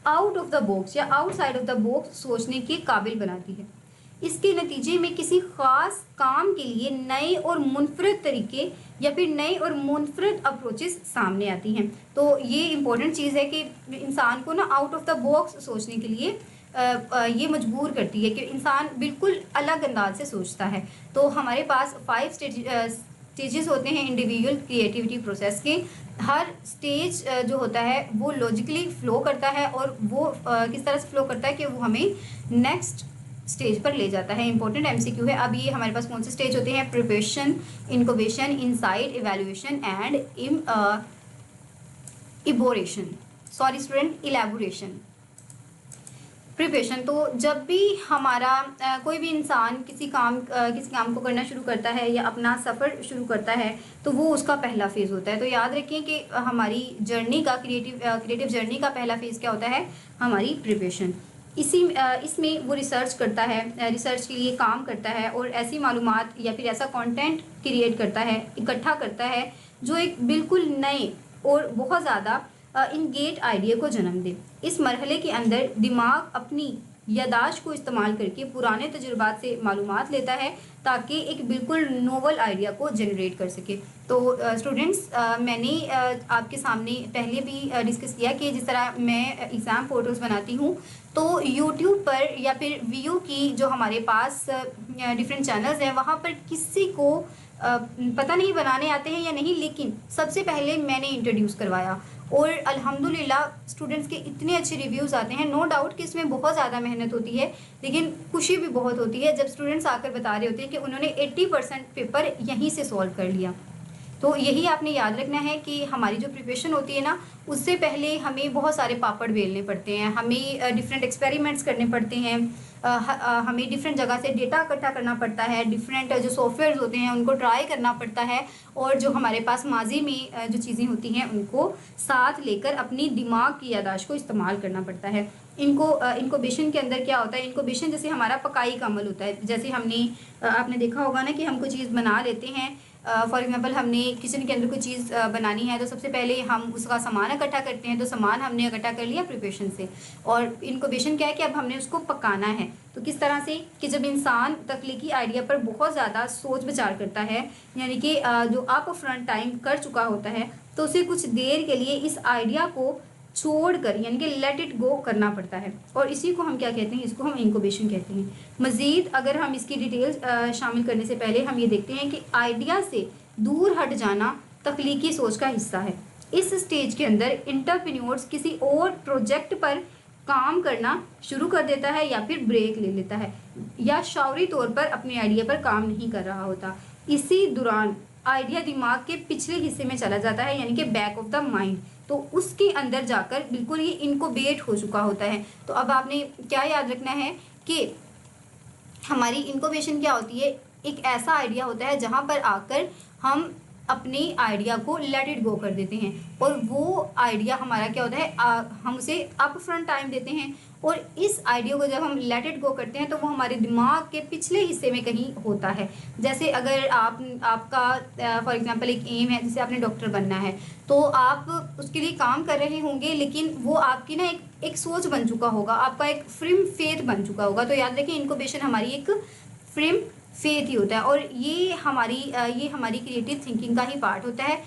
आउट ऑफ द बॉक्स या आउटसाइड ऑफ द बॉक्स सोचने के काबिल बनाती है। इसके नतीजे में किसी ख़ास काम के लिए नए और मुनफरद तरीके या फिर नए और मुनफरद अप्रोचेस सामने आती हैं। तो ये इम्पोर्टेंट चीज़ है कि इंसान को ना आउट ऑफ द बॉक्स सोचने के लिए ये मजबूर करती है कि इंसान बिल्कुल अलग अंदाज से सोचता है। तो हमारे पास 5 स्टेजेस होते हैं इंडिविजुअल क्रिएटिविटी प्रोसेस के। हर स्टेज जो होता है वो लॉजिकली फ़्लो करता है और वो किस तरह से फ़्लो करता है कि वो हमें नेक्स्ट स्टेज पर ले जाता है। इंपॉर्टेंट एमसीक्यू है। अब ये हमारे पास कौन से स्टेज होते हैं? Preparation, incubation, insight, evaluation and elaboration. Preparation, तो जब भी हमारा कोई भी इंसान किसी काम को करना शुरू करता है या अपना सफ़र शुरू करता है तो वो उसका पहला फेज़ होता है। तो याद रखें कि हमारी जर्नी का क्रिएटिव जर्नी का पहला फेज़ क्या होता है? हमारी प्रिपरेशन। इसमें वो रिसर्च करता है, रिसर्च के लिए काम करता है और ऐसी मालूमात या फिर ऐसा कंटेंट क्रिएट करता है, इकट्ठा करता है जो एक बिल्कुल नए और बहुत ज़्यादा इंगेट आइडिया को जन्म दे। इस मरहले के अंदर दिमाग अपनी यादाश्त को इस्तेमाल करके पुराने तजुर्बात से मालूमात लेता है ताकि एक बिल्कुल नोवल आइडिया को जनरेट कर सके। तो स्टूडेंट्स, मैंने आपके सामने पहले भी डिस्कस किया कि जिस तरह मैं एग्ज़ाम फोटोज़ बनाती हूँ तो यूट्यूब पर या फिर वीओ की जो हमारे पास डिफरेंट चैनल्स हैं वहाँ पर किसी को पता नहीं बनाने आते हैं या नहीं, लेकिन सबसे पहले मैंने इंट्रोड्यूस करवाया और अल्हम्दुलिल्लाह स्टूडेंट्स के इतने अच्छे रिव्यूज़ आते हैं। नो डाउट कि इसमें बहुत ज़्यादा मेहनत होती है, लेकिन खुशी भी बहुत होती है जब स्टूडेंट्स आकर बता रहे होते हैं कि उन्होंने 80% पेपर यहीं से सॉल्व कर लिया। तो यही आपने याद रखना है कि हमारी जो प्रिपरेशन होती है ना, उससे पहले हमें बहुत सारे पापड़ बेलने पड़ते हैं, हमें डिफरेंट एक्सपेरिमेंट्स करने पड़ते हैं, हमें डिफरेंट जगह से डेटा इकट्ठा करना पड़ता है, डिफरेंट जो सॉफ्टवेयर्स होते हैं उनको ट्राई करना पड़ता है और जो हमारे पास माजी में जो चीज़ें होती हैं उनको साथ लेकर अपनी दिमाग की यादाश्त को इस्तेमाल करना पड़ता है। इनक्यूबेशन के अंदर क्या होता है? इनक्यूबेशन जैसे हमारा पकाई का अमल होता है। जैसे आपने देखा होगा ना कि हम कोई चीज़ बना लेते हैं। फॉर एग्जांपल हमने किचन के अंदर कोई चीज़ बनानी है तो सबसे पहले हम उसका सामान इकट्ठा करते हैं। तो सामान हमने इकट्ठा कर लिया प्रिपरेशन से, और इनक्यूबेशन क्या है कि अब हमने उसको पकाना है। तो किस तरह से कि जब इंसान तख्लीकी आइडिया पर बहुत ज़्यादा सोच विचार करता है, यानी कि जो अप फ्रंट टाइम कर चुका होता है, तो उसे कुछ देर के लिए इस आइडिया को छोड़कर यानी कि लेट इट गो करना पड़ता है, और इसी को हम क्या कहते हैं? इसको हम इनक्यूबेशन कहते हैं। मज़ीद अगर हम इसकी डिटेल्स शामिल करने से पहले हम ये देखते हैं कि आइडिया से दूर हट जाना तख्लीकी सोच का हिस्सा है। इस स्टेज के अंदर एंटरप्रेन्योर्स किसी और प्रोजेक्ट पर काम करना शुरू कर देता है या फिर ब्रेक ले लेता है या शौरी तौर पर अपने आइडिया पर काम नहीं कर रहा होता। इसी दौरान आइडिया दिमाग के पिछले हिस्से में चला जाता है, यानी कि बैक ऑफ द माइंड। तो उसके अंदर जाकर बिल्कुल ये इनक्यूबेट हो चुका होता है। तो अब आपने क्या याद रखना है कि हमारी इनक्यूबेशन क्या होती है? एक ऐसा आइडिया होता है जहाँ पर आकर हम अपने आइडिया को लेट इट गो कर देते हैं, और वो आइडिया हमारा क्या होता है? हम उसे अप फ्रंट टाइम देते हैं, और इस आइडिया को जब हम लेट इट गो करते हैं तो वो हमारे दिमाग के पिछले हिस्से में कहीं होता है। जैसे अगर आपका फॉर एग्जांपल एक एम है, जैसे आपने डॉक्टर बनना है, तो आप उसके लिए काम कर रहे होंगे, लेकिन वो आपकी ना एक सोच बन चुका होगा, आपका एक फ्रेम फेथ बन चुका होगा। तो याद रखें इनक्यूबेशन हमारी एक फ्रेम फेथ ही होता है, और ये हमारी क्रिएटिव थिंकिंग का ही पार्ट होता है।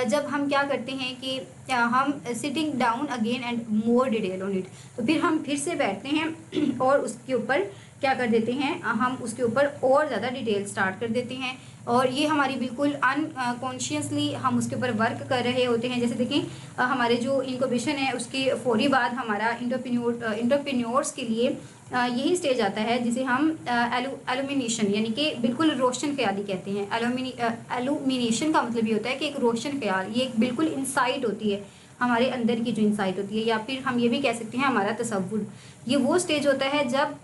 जब हम क्या करते हैं कि हम sitting down again and more detail on it, तो फिर हम फिर से बैठते हैं और उसके ऊपर क्या कर देते हैं? हम उसके ऊपर और ज़्यादा डिटेल स्टार्ट कर देते हैं, और ये हमारी बिल्कुल अनकॉन्शियसली हम उसके ऊपर वर्क कर रहे होते हैं। जैसे देखें हमारे जो इनक्यूबेशन है उसके फौरी बाद हमारा एंटरप्रेन्योर्स के लिए यही स्टेज आता है जिसे हम एलुमिनेशन यानी कि बिल्कुल रोशन ख्याली कहते हैं। एलुमिनेशन का मतलब ये होता है कि एक रोशन ख्याल, ये एक बिल्कुल इंसाइट होती है, हमारे अंदर की जो इंसाइट होती है, या फिर हम ये भी कह सकते हैं हमारा तसव्वुर। ये वो स्टेज होता है जब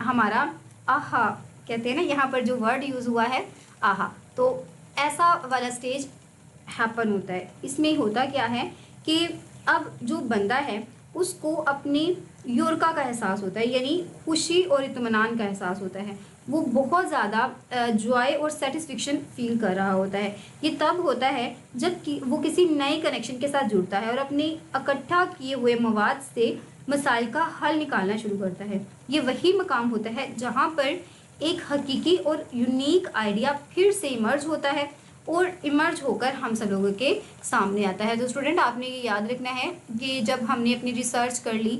हमारा आहा कहते हैं ना, यहाँ पर जो वर्ड यूज़ हुआ है आहा, तो ऐसा वाला स्टेज हैपन होता है। इसमें होता क्या है कि अब जो बंदा है उसको अपनी योरका का एहसास होता है, यानी खुशी और इत्मीनान का एहसास होता है। वो बहुत ज़्यादा जॉय और सेटिस्फिक्शन फील कर रहा होता है। ये तब होता है जब कि वो किसी नए कनेक्शन के साथ जुड़ता है और अपने इकट्ठा किए हुए मवाद से मसाइल का हल निकालना शुरू करता है। ये वही मकाम होता है जहाँ पर एक हकीकी और यूनिक आइडिया फिर से इमर्ज होता है और इमर्ज होकर हम सब लोगों के सामने आता है। तो स्टूडेंट, आपने ये याद रखना है कि जब हमने अपनी रिसर्च कर ली,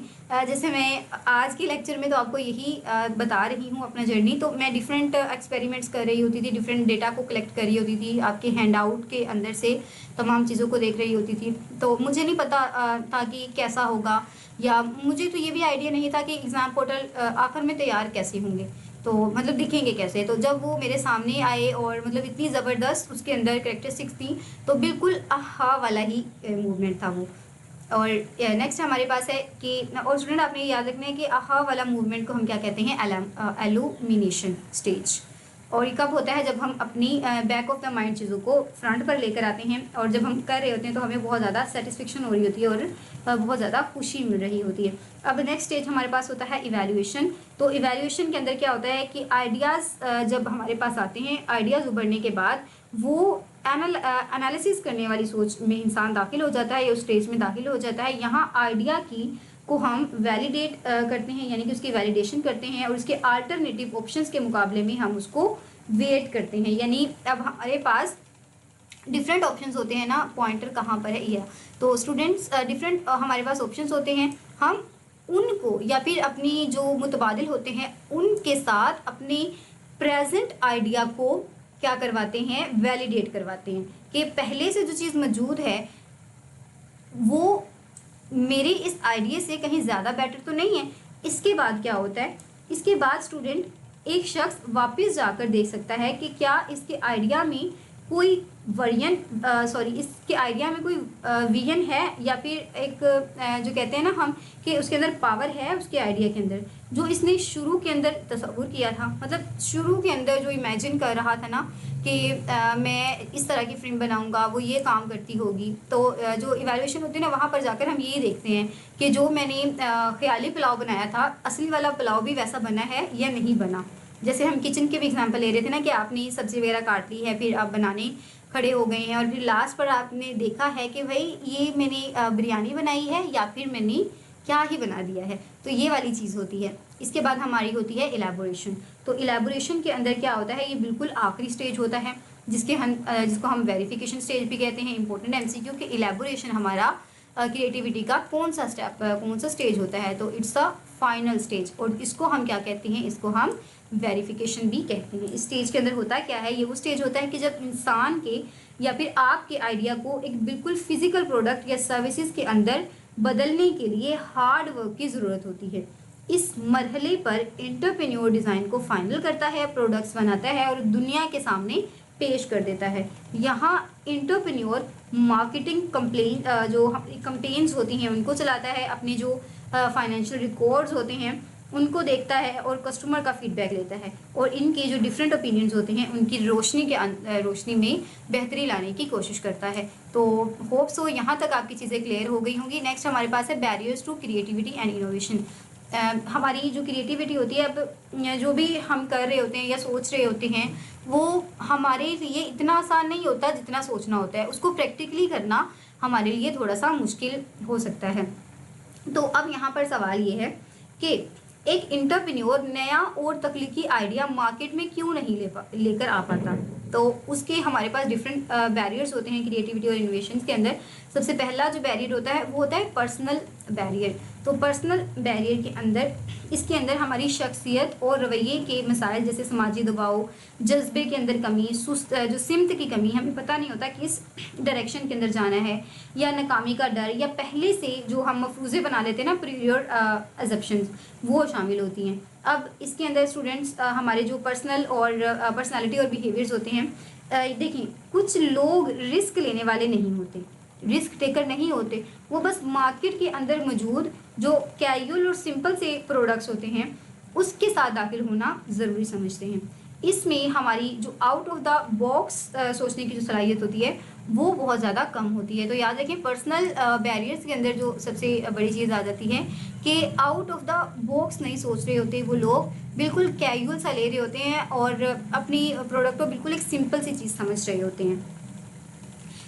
जैसे मैं आज के लेक्चर में तो आपको यही बता रही हूँ अपना जर्नी, तो मैं डिफरेंट एक्सपेरिमेंट्स कर रही होती थी, डिफरेंट डेटा को कलेक्ट कर रही होती थी, आपके हैंड आउट के अंदर से तमाम चीज़ों को देख रही होती थी। तो मुझे नहीं पता था कि कैसा होगा, या मुझे तो ये भी आइडिया नहीं था कि एग्ज़ाम पोर्टल आखिर में तैयार कैसे होंगे, तो मतलब दिखेंगे कैसे। तो जब वो मेरे सामने आए और मतलब इतनी ज़बरदस्त उसके अंदर कैरेक्टरिस्टिक्स थी, तो बिल्कुल आहा वाला ही मूवमेंट था वो। और नेक्स्ट हमारे पास है कि, और स्टूडेंट आपने ये याद रखना है कि आहा वाला मूवमेंट को हम क्या कहते हैं, एलुमिनेशन स्टेज। और ये कब होता है, जब हम अपनी बैक ऑफ द माइंड चीज़ों को फ्रंट पर लेकर आते हैं, और जब हम कर रहे होते हैं तो हमें बहुत ज़्यादा सेटिस्फेक्शन हो रही होती है और बहुत ज़्यादा खुशी मिल रही होती है। अब नेक्स्ट स्टेज हमारे पास होता है इवैल्यूएशन। तो इवैल्यूएशन के अंदर क्या होता है कि आइडियाज़ जब हमारे पास आते हैं, आइडियाज़ उभरने के बाद वो एनालिसिस करने वाली सोच में इंसान दाखिल हो जाता है, उस स्टेज में दाखिल हो जाता है। यहाँ आइडिया की को हम वैलिडेट करते हैं, यानी कि उसकी वैलिडेशन करते हैं, और उसके अल्टरनेटिव ऑप्शंस के मुकाबले में हम उसको वेट करते हैं। यानी अब हमारे पास डिफरेंट ऑप्शंस होते हैं ना, पॉइंटर कहाँ पर है, यह तो स्टूडेंट्स डिफरेंट हमारे पास ऑप्शंस होते हैं। हम उनको या फिर अपनी जो मुतबादिल होते हैं उनके साथ अपनी प्रेजेंट आइडिया को क्या करवाते हैं, वैलिडेट करवाते हैं कि पहले से जो चीज़ मौजूद है वो मेरे इस आइडिया से कहीं ज़्यादा बेटर तो नहीं है। इसके बाद क्या होता है, इसके बाद स्टूडेंट एक शख्स वापस जाकर देख सकता है कि क्या इसके आइडिया में कोई इसके आइडिया में कोई विजन है, या फिर एक जो कहते हैं ना हम कि उसके अंदर पावर है, उसके आइडिया के अंदर जो इसने शुरू के अंदर तस्वुर किया था, मतलब शुरू के अंदर जो इमेजिन कर रहा था ना कि मैं इस तरह की फिल्म बनाऊंगा, वो ये काम करती होगी। तो जो इवैल्यूएशन होती है ना, वहाँ पर जाकर हम ये देखते हैं कि जो मैंने ख्याली पुलाव बनाया था, असली वाला पुलाव भी वैसा बना है या नहीं बना। जैसे हम किचन के भी एग्जांपल ले रहे थे ना कि आपने सब्ज़ी वगैरह काट ली है, फिर आप बनाने खड़े हो गए हैं और फिर लास्ट पर आपने देखा है कि भाई ये मैंने बिरयानी बनाई है या फिर मैंने क्या ही बना दिया है। तो ये वाली चीज़ होती है। इसके बाद हमारी होती है इलेबोरेशन। तो इलेबोरेशन के अंदर क्या होता है, ये बिल्कुल आखिरी स्टेज होता है जिसको हम वेरिफिकेशन स्टेज भी कहते हैं। इंपॉर्टेंट एमसीक्यू कि इलेबोरेशन हमारा क्रिएटिविटी का कौन सा स्टेज होता है, तो इट्स अ फाइनल स्टेज, और इसको हम क्या कहते हैं, इसको हम वेरिफिकेशन भी कहते हैं। इस स्टेज के अंदर होता क्या है, ये वो स्टेज होता है कि जब इंसान के या फिर आपके आइडिया को एक बिल्कुल फिजिकल प्रोडक्ट या सर्विसेज के अंदर बदलने के लिए हार्ड वर्क की ज़रूरत होती है। इस मरहले पर एंटरप्रेन्योर डिज़ाइन को फाइनल करता है, प्रोडक्ट्स बनाता है और दुनिया के सामने पेश कर देता है। यहाँ एंटरप्रेन्योर मार्केटिंग जो कंप्लेन्स होती हैं उनको चलाता है, अपने जो फाइनेंशियल रिकॉर्ड्स होते हैं उनको देखता है और कस्टमर का फीडबैक लेता है, और इनके जो डिफरेंट ओपिनियंस होते हैं उनकी रोशनी में बेहतरी लाने की कोशिश करता है। तो होप सो यहाँ तक आपकी चीज़ें क्लियर हो गई होंगी। नेक्स्ट हमारे पास है barriers to creativity and innovation. हमारी जो क्रिएटिविटी होती है, अब जो भी हम कर रहे होते हैं या सोच रहे होते हैं, वो हमारे लिए इतना आसान नहीं होता जितना सोचना होता है। उसको प्रैक्टिकली करना हमारे लिए थोड़ा सा मुश्किल हो सकता है। तो अब यहाँ पर सवाल ये है कि एक एंटरप्रेन्योर नया और तकनीकी आइडिया मार्केट में क्यों नहीं लेकर आ पाता। तो उसके हमारे पास डिफरेंट बैरियर्स होते हैं क्रिएटिविटी और इनोवेशन के अंदर। सबसे पहला जो बैरियर होता है वो होता है पर्सनल बैरियर। तो पर्सनल बैरियर के अंदर इसके अंदर हमारी शख्सियत और रवैये के मसाइल, जैसे समाजी दबाव, जज्बे के अंदर कमी, जो सिमत की कमी, हमें पता नहीं होता किस डायरेक्शन के अंदर जाना है, या नाकामी का डर, या पहले से जो हम मफरूज़े बना लेते हैं ना, प्रीवियर अजप्शंस, वो शामिल होती हैं। अब इसके अंदर स्टूडेंट्स हमारे जो पर्सनल और पर्सनालिटी और बिहेवियर्स होते हैं, देखिए कुछ लोग रिस्क लेने वाले नहीं होते, रिस्क टेकर नहीं होते, वो बस मार्केट के अंदर मौजूद जो कैजुअल और सिंपल से प्रोडक्ट्स होते हैं उसके साथ दाखिल होना ज़रूरी समझते हैं। इसमें हमारी जो आउट ऑफ द बॉक्स सोचने की जो सलाहियत होती है वो बहुत ज़्यादा कम होती है। तो याद रखें, पर्सनल बैरियर्स के अंदर जो सबसे बड़ी चीज़ आ जाती है कि आउट ऑफ द बॉक्स नहीं सोच रहे होते वो लोग, बिल्कुल कैजुअल सा ले रहे होते हैं और अपनी प्रोडक्ट को बिल्कुल एक सिंपल सी चीज़ समझ रहे होते हैं।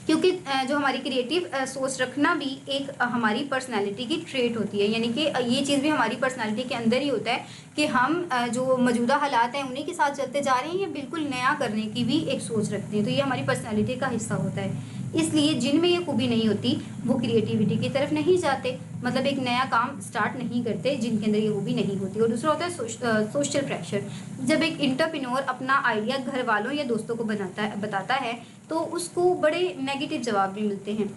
क्योंकि जो हमारी क्रिएटिव सोच रखना भी एक हमारी पर्सनालिटी की ट्रेट होती है, यानी कि ये चीज़ भी हमारी पर्सनालिटी के अंदर ही होता है कि हम जो मौजूदा हालात हैं उन्हीं के साथ चलते जा रहे हैं या बिल्कुल नया करने की भी एक सोच रखते हैं। तो ये हमारी पर्सनालिटी का हिस्सा होता है। इसलिए जिनमें ये खूबी नहीं होती वो क्रिएटिविटी की तरफ नहीं जाते, मतलब एक नया काम स्टार्ट नहीं करते जिनके अंदर ये खूबी नहीं होती। और दूसरा होता है सोशल प्रेशर। जब एक एंटरप्रेन्योर अपना आइडिया घर वालों या दोस्तों को बताता है तो उसको बड़े नेगेटिव जवाब भी मिलते हैं।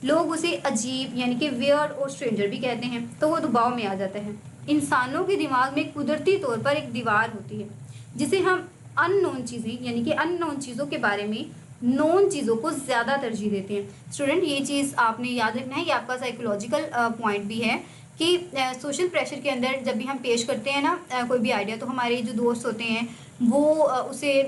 लोग उसे अजीब यानी कि वियर्ड और स्ट्रेंजर भी कहते हैं, तो वो दबाव में आ जाता है। इंसानों के दिमाग में कुदरती तौर पर एक दीवार होती है जिसे हम अननोन चीज़ें यानी कि अननोन चीज़ों के बारे में नोन चीज़ों को ज़्यादा तरजीह देते हैं। स्टूडेंट, ये चीज़ आपने याद रखना है, ये आपका साइकोलॉजिकल पॉइंट भी है कि सोशल प्रेशर के अंदर जब भी हम पेश करते हैं ना कोई भी आइडिया, तो हमारे जो दोस्त होते हैं वो उसे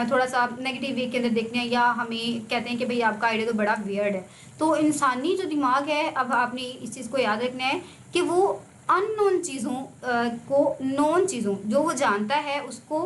थोड़ा सा नेगेटिव वे के अंदर देखते हैं या हमें कहते हैं कि भाई आपका आइडिया तो बड़ा वियर्ड है। तो इंसानी जो दिमाग है, अब आपने इस चीज़ को याद रखना है कि वो अननोन चीज़ों को नोन चीज़ों जो वो जानता है उसको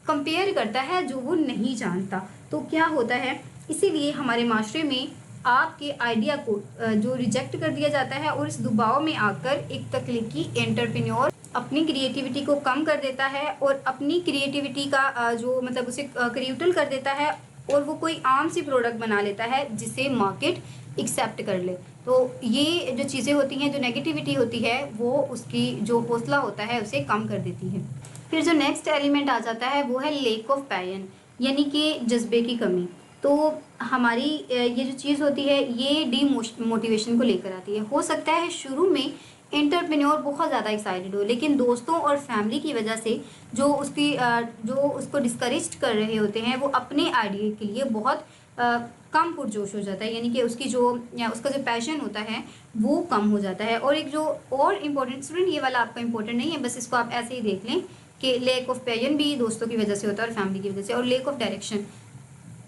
कंपेयर करता है जो वो नहीं जानता। तो क्या होता है, इसीलिए हमारे माशरे में आपके आइडिया को जो रिजेक्ट कर दिया जाता है और इस दबाव में आकर एक तकनीकी एंटरप्रेन्योर अपनी क्रिएटिविटी को कम कर देता है और अपनी क्रिएटिविटी का जो मतलब उसे क्रिएटल कर देता है और वो कोई आम सी प्रोडक्ट बना लेता है जिसे मार्केट एक्सेप्ट कर ले। तो ये जो चीज़ें होती हैं, जो नेगेटिविटी होती है, वो उसकी जो हौसला होता है उसे कम कर देती है। फिर जो नेक्स्ट एलिमेंट आ जाता है वो है लेक ऑफ पैशन, यानी कि जज्बे की कमी। तो हमारी ये जो चीज़ होती है ये मोटिवेशन को लेकर आती है। हो सकता है शुरू में एंटरप्रेन्योर बहुत ज़्यादा एक्साइटेड हो, लेकिन दोस्तों और फैमिली की वजह से जो उसको डिस्करेज कर रहे होते हैं वो अपने आइडिया के लिए बहुत कम पुरजोश हो जाता है, यानी कि उसका जो पैशन होता है वो कम हो जाता है। और एक जो और इम्पोर्टेंट, स्टूडेंट ये वाला आपका इम्पोर्टेंट नहीं है, बस इसको आप ऐसे ही देख लें कि लेक ऑफ पैशन भी दोस्तों की वजह से होता है और फैमिली की वजह से। और लेक ऑफ डायरेक्शन,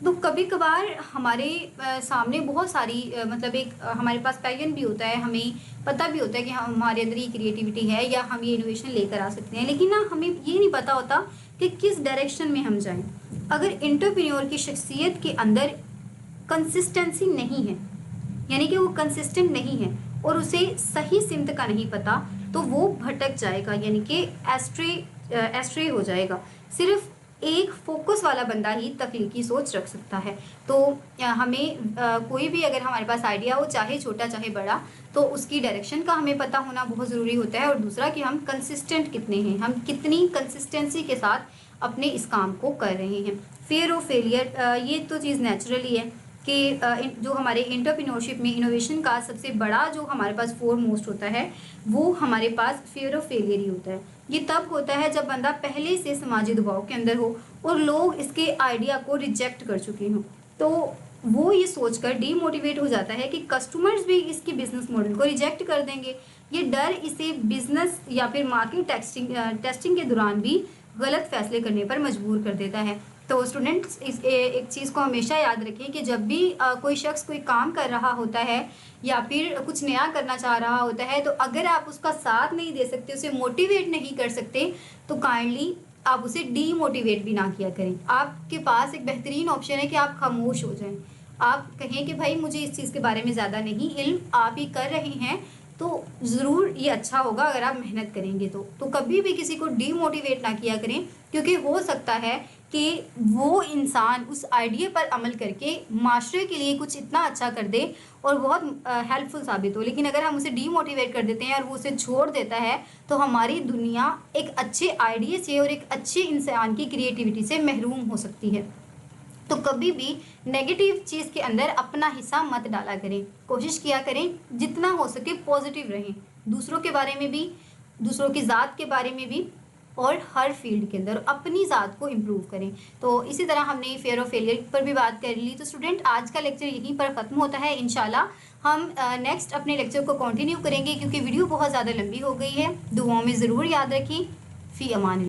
तो कभी कभार हमारे सामने बहुत सारी मतलब एक हमारे पास पैशन भी होता है, हमें पता भी होता है कि हमारे अंदर ये क्रिएटिविटी है या हम ये इनोवेशन लेकर आ सकते हैं, लेकिन ना हमें ये नहीं पता होता कि किस डायरेक्शन में हम जाएं। अगर एंटरप्रेन्योर की शख्सियत के अंदर कंसिस्टेंसी नहीं है, यानी कि वो कंसिस्टेंट नहीं है और उसे सही सिमत का नहीं पता, तो वो भटक जाएगा, यानी कि एस्ट्रे हो जाएगा। सिर्फ एक फोकस वाला बंदा ही तख्लीकी सोच रख सकता है। तो हमें कोई भी अगर हमारे पास आइडिया हो, चाहे छोटा चाहे बड़ा, तो उसकी डायरेक्शन का हमें पता होना बहुत ज़रूरी होता है। और दूसरा कि हम कंसिस्टेंट कितने हैं, हम कितनी कंसिस्टेंसी के साथ अपने इस काम को कर रहे हैं। फियर ऑफ फेलियर, ये तो चीज़ नेचुरली है कि जो हमारे एंटरप्रेन्योरशिप में इनोवेशन का सबसे बड़ा जो हमारे पास फोरमोस्ट होता है वो हमारे पास फियर ऑफ फेलियर ही होता है। ये तब होता है जब बंदा पहले से समाजी दबाव के अंदर हो और लोग इसके आइडिया को रिजेक्ट कर चुके हों, तो वो ये सोचकर डीमोटिवेट हो जाता है कि कस्टमर्स भी इसकी बिजनेस मॉडल को रिजेक्ट कर देंगे। ये डर इसे बिजनेस या फिर मार्केट टेस्टिंग के दौरान भी गलत फैसले करने पर मजबूर कर देता है। तो स्टूडेंट्स एक चीज़ को हमेशा याद रखें कि जब भी कोई शख्स कोई काम कर रहा होता है या फिर कुछ नया करना चाह रहा होता है, तो अगर आप उसका साथ नहीं दे सकते, उसे मोटिवेट नहीं कर सकते, तो काइंडली आप उसे डीमोटिवेट भी ना किया करें। आपके पास एक बेहतरीन ऑप्शन है कि आप खामोश हो जाएं। आप कहें कि भाई मुझे इस चीज़ के बारे में ज़्यादा नहीं इल्म, आप ही कर रहे हैं तो ज़रूर ये अच्छा होगा अगर आप मेहनत करेंगे तो कभी भी किसी को डीमोटिवेट ना किया करें, क्योंकि हो सकता है कि वो इंसान उस आइडिया पर अमल करके माशरे के लिए कुछ इतना अच्छा कर दे और बहुत हेल्पफुल साबित हो, लेकिन अगर हम उसे डीमोटिवेट कर देते हैं और वो उसे छोड़ देता है तो हमारी दुनिया एक अच्छे आइडिया से और एक अच्छे इंसान की क्रिएटिविटी से महरूम हो सकती है। तो कभी भी नेगेटिव चीज़ के अंदर अपना हिस्सा मत डाला करें। कोशिश किया करें जितना हो सके पॉजिटिव रहें, दूसरों के बारे में भी, दूसरों की ज़ात के बारे में भी, और हर फील्ड के अंदर अपनी ज़ात को इम्प्रूव करें। तो इसी तरह हमने फेयर ऑफ फेलियर पर भी बात कर ली। तो स्टूडेंट आज का लेक्चर यहीं पर ख़त्म होता है। इंशाल्लाह हम नेक्स्ट अपने लेक्चर को कंटिन्यू करेंगे, क्योंकि वीडियो बहुत ज़्यादा लंबी हो गई है। दुआओं में ज़रूर याद रखें। फ़ी अमान।